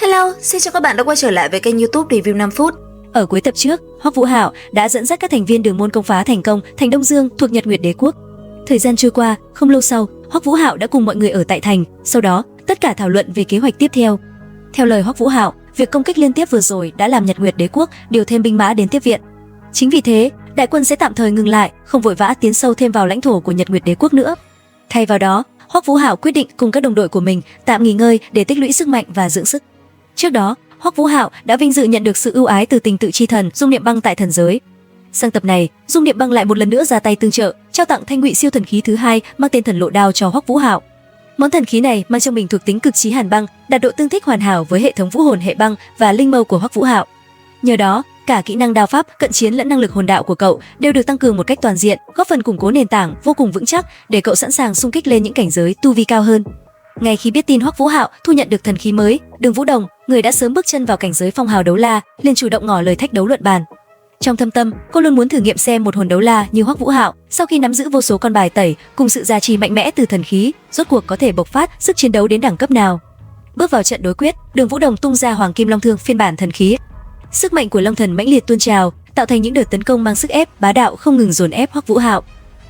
Hello, xin chào các bạn đã quay trở lại với kênh YouTube Review 5 phút. Ở cuối tập trước, Hoắc Vũ Hạo đã dẫn dắt các thành viên đường môn công phá thành công thành Đông Dương thuộc Nhật Nguyệt Đế quốc. Thời gian trôi qua, không lâu sau, Hoắc Vũ Hạo đã cùng mọi người ở tại thành, sau đó tất cả thảo luận về kế hoạch tiếp theo. Theo lời Hoắc Vũ Hạo, việc công kích liên tiếp vừa rồi đã làm Nhật Nguyệt Đế quốc điều thêm binh mã đến tiếp viện. Chính vì thế, đại quân sẽ tạm thời ngừng lại, không vội vã tiến sâu thêm vào lãnh thổ của Nhật Nguyệt Đế quốc nữa. Thay vào đó, Hoắc Vũ Hạo quyết định cùng các đồng đội của mình tạm nghỉ ngơi để tích lũy sức mạnh và dưỡng sức. Trước đó, Hoắc Vũ Hạo đã vinh dự nhận được sự ưu ái từ tình tự chi thần Dung Niệm Băng tại thần giới. Sang tập này, Dung Niệm Băng lại một lần nữa ra tay tương trợ, trao tặng thanh ngụy siêu thần khí thứ hai mang tên Thần Lộ Đao cho Hoắc Vũ Hạo. Món thần khí này mang trong mình thuộc tính cực chí hàn băng, đạt độ tương thích hoàn hảo với hệ thống vũ hồn hệ băng và linh mâu của Hoắc Vũ Hạo. Nhờ đó, cả kỹ năng đao pháp, cận chiến lẫn năng lực hồn đạo của cậu đều được tăng cường một cách toàn diện, góp phần củng cố nền tảng vô cùng vững chắc để cậu sẵn sàng xung kích lên những cảnh giới tu vi cao hơn. Ngay khi biết tin Hoắc Vũ Hạo thu nhận được thần khí mới, Đường Vũ Đồng, người đã sớm bước chân vào cảnh giới phong hào đấu la, liền chủ động ngỏ lời thách đấu luận bàn. Trong thâm tâm, cô luôn muốn thử nghiệm xem một hồn đấu la như Hoắc Vũ Hạo, sau khi nắm giữ vô số con bài tẩy cùng sự gia trì mạnh mẽ từ thần khí, rốt cuộc có thể bộc phát sức chiến đấu đến đẳng cấp nào. Bước vào trận đối quyết, Đường Vũ Đồng tung ra Hoàng Kim Long Thương phiên bản thần khí. Sức mạnh của Long Thần mãnh liệt tuôn trào, tạo thành những đợt tấn công mang sức ép bá đạo không ngừng dồn ép Hoắc Vũ Hạo.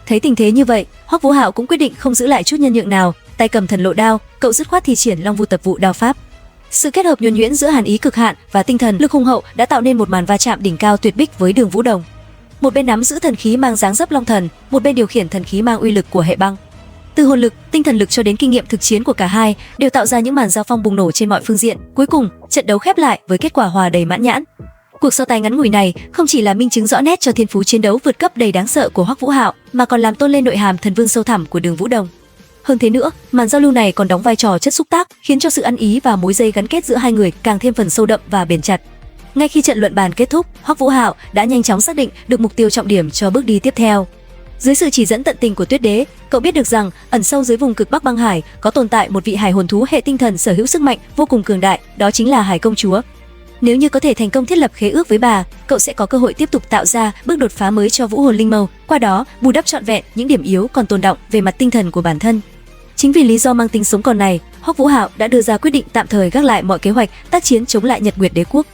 Thấy tình thế như vậy, Hoắc Vũ Hạo cũng quyết định không giữ lại chút nhân nhượng nào, tay cầm Thần Lộ Đao, cậu dứt khoát thi triển Long Vu Tập Vụ đao pháp. Sự kết hợp nhuần nhuyễn giữa hàn ý cực hạn và tinh thần lực hùng hậu đã tạo nên một màn va chạm đỉnh cao tuyệt bích với Đường Vũ Đồng. Một bên nắm giữ thần khí mang dáng dấp long thần, một bên điều khiển thần khí mang uy lực của hệ băng. Từ hồn lực, tinh thần lực cho đến kinh nghiệm thực chiến của cả hai đều tạo ra những màn giao phong bùng nổ trên mọi phương diện. Cuối cùng, trận đấu khép lại với kết quả hòa đầy mãn nhãn. Cuộc so tài ngắn ngủi này không chỉ là minh chứng rõ nét cho thiên phú chiến đấu vượt cấp đầy đáng sợ của Hoắc Vũ Hạo, mà còn làm tôn lên nội hàm thần vương sâu thẳm của Đường Vũ Đồng. Hơn thế nữa, màn giao lưu này còn đóng vai trò chất xúc tác, khiến cho sự ăn ý và mối dây gắn kết giữa hai người càng thêm phần sâu đậm và bền chặt. Ngay khi trận luận bàn kết thúc, Hoắc Vũ Hạo đã nhanh chóng xác định được mục tiêu trọng điểm cho bước đi tiếp theo. Dưới sự chỉ dẫn tận tình của Tuyết Đế, cậu biết được rằng ẩn sâu dưới vùng cực Bắc băng hải có tồn tại một vị hải hồn thú hệ tinh thần sở hữu sức mạnh vô cùng cường đại, đó chính là Hải Công Chúa. Nếu như có thể thành công thiết lập khế ước với bà, cậu sẽ có cơ hội tiếp tục tạo ra bước đột phá mới cho vũ hồn linh mâu, qua đó bù đắp trọn vẹn những điểm yếu còn tồn đọng về mặt tinh thần của bản thân. Chính vì lý do mang tính sống còn này, Hoắc Vũ Hạo đã đưa ra quyết định tạm thời gác lại mọi kế hoạch tác chiến chống lại Nhật Nguyệt Đế quốc.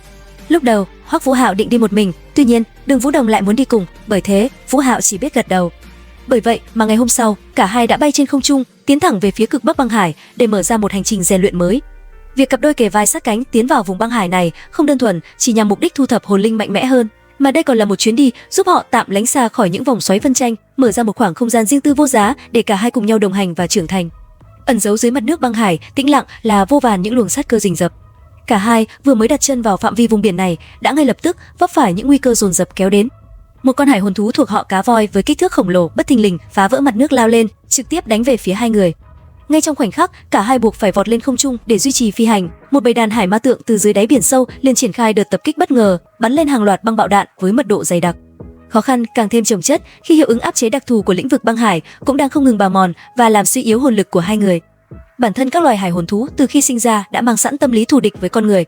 Lúc đầu, Hoắc Vũ Hạo định đi một mình, tuy nhiên Đường Vũ Đồng lại muốn đi cùng, bởi thế Vũ Hạo chỉ biết gật đầu. Bởi vậy mà ngày hôm sau, cả hai đã bay trên không trung, tiến thẳng về phía cực Bắc băng hải để mở ra một hành trình rèn luyện mới. Việc cặp đôi kề vai sát cánh tiến vào vùng băng hải này không đơn thuần chỉ nhằm mục đích thu thập hồn linh mạnh mẽ hơn, mà đây còn là một chuyến đi giúp họ tạm lánh xa khỏi những vòng xoáy phân tranh, mở ra một khoảng không gian riêng tư vô giá để cả hai cùng nhau đồng hành và trưởng thành. Ẩn giấu dưới mặt nước băng hải tĩnh lặng là vô vàn những luồng sát cơ rình rập. Cả hai vừa mới đặt chân vào phạm vi vùng biển này đã ngay lập tức vấp phải những nguy cơ dồn dập kéo đến. Một con hải hồn thú thuộc họ cá voi với kích thước khổng lồ bất thình lình phá vỡ mặt nước lao lên, trực tiếp đánh về phía hai người. Ngay trong khoảnh khắc, cả hai buộc phải vọt lên không trung để duy trì phi hành. Một bầy đàn hải ma tượng từ dưới đáy biển sâu liền triển khai đợt tập kích bất ngờ, bắn lên hàng loạt băng bạo đạn với mật độ dày đặc. Khó khăn càng thêm chồng chất khi hiệu ứng áp chế đặc thù của lĩnh vực băng hải cũng đang không ngừng bào mòn và làm suy yếu hồn lực của hai người. Bản thân các loài hải hồn thú từ khi sinh ra đã mang sẵn tâm lý thù địch với con người.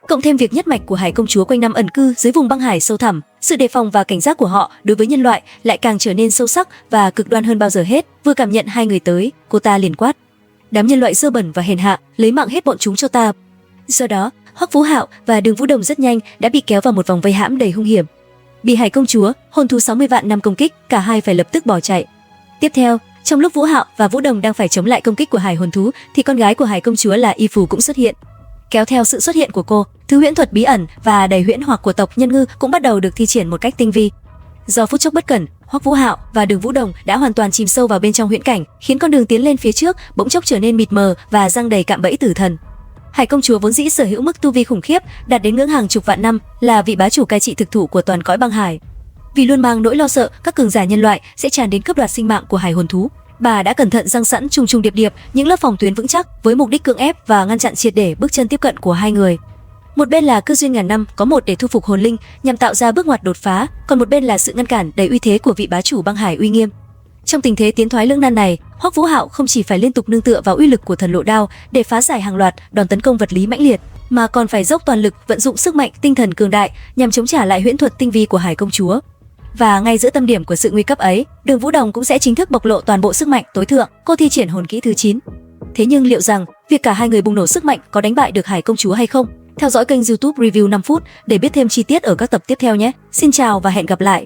Cộng thêm việc nhất mạch của Hải Công Chúa quanh năm ẩn cư dưới vùng băng hải sâu thẳm, sự đề phòng và cảnh giác của họ đối với nhân loại lại càng trở nên sâu sắc và cực đoan hơn bao giờ hết. Vừa cảm nhận hai người tới, cô ta liền quát: "Đám nhân loại dơ bẩn và hèn hạ, lấy mạng hết bọn chúng cho ta!" Do đó, Hoắc Vũ Hạo và Đường Vũ Đồng rất nhanh đã bị kéo vào một vòng vây hãm đầy hung hiểm. Bị Hải Công Chúa, hồn thú 60 vạn năm công kích, cả hai phải lập tức bỏ chạy. Tiếp theo, trong lúc Vũ Hạo và Vũ Đồng đang phải chống lại công kích của hải hồn thú, thì con gái của Hải Công Chúa là Y Phù cũng xuất hiện. Kéo theo sự xuất hiện của cô, thứ huyễn thuật bí ẩn và đầy huyễn hoặc của tộc Nhân Ngư cũng bắt đầu được thi triển một cách tinh vi. Do phút chốc bất cẩn, Hoắc Vũ Hạo và Đường Vũ Đồng đã hoàn toàn chìm sâu vào bên trong huyễn cảnh, khiến con đường tiến lên phía trước bỗng chốc trở nên mịt mờ và giăng đầy cạm bẫy tử thần. Hải Công Chúa vốn dĩ sở hữu mức tu vi khủng khiếp, đạt đến ngưỡng hàng chục vạn năm, là vị bá chủ cai trị thực thụ của toàn cõi băng hải. Vì luôn mang nỗi lo sợ các cường giả nhân loại sẽ tràn đến cướp đoạt sinh mạng của hải hồn thú, bà đã cẩn thận răng sẵn trùng trùng điệp điệp những lớp phòng tuyến vững chắc với mục đích cưỡng ép và ngăn chặn triệt để bước chân tiếp cận của hai người. Một bên là cơ duyên ngàn năm có một để thu phục hồn linh nhằm tạo ra bước ngoặt đột phá, còn một bên là sự ngăn cản đầy uy thế của vị bá chủ băng hải uy nghiêm. Trong tình thế tiến thoái lưỡng nan này, Hoắc Vũ Hạo không chỉ phải liên tục nương tựa vào uy lực của Thần Lộ Đao để phá giải hàng loạt đòn tấn công vật lý mãnh liệt, mà còn phải dốc toàn lực vận dụng sức mạnh tinh thần cường đại nhằm chống trả lại huyễn thuật tinh vi của Hải Công Chúa. Và ngay giữa tâm điểm của sự nguy cấp ấy, Đường Vũ Đồng cũng sẽ chính thức bộc lộ toàn bộ sức mạnh tối thượng. Cô thi triển hồn kỹ thứ 9. Thế nhưng liệu rằng việc cả hai người bùng nổ sức mạnh có đánh bại được Hải công chúa hay không? Theo dõi kênh YouTube Review 5 phút để biết thêm chi tiết ở các tập tiếp theo nhé. Xin chào và hẹn gặp lại.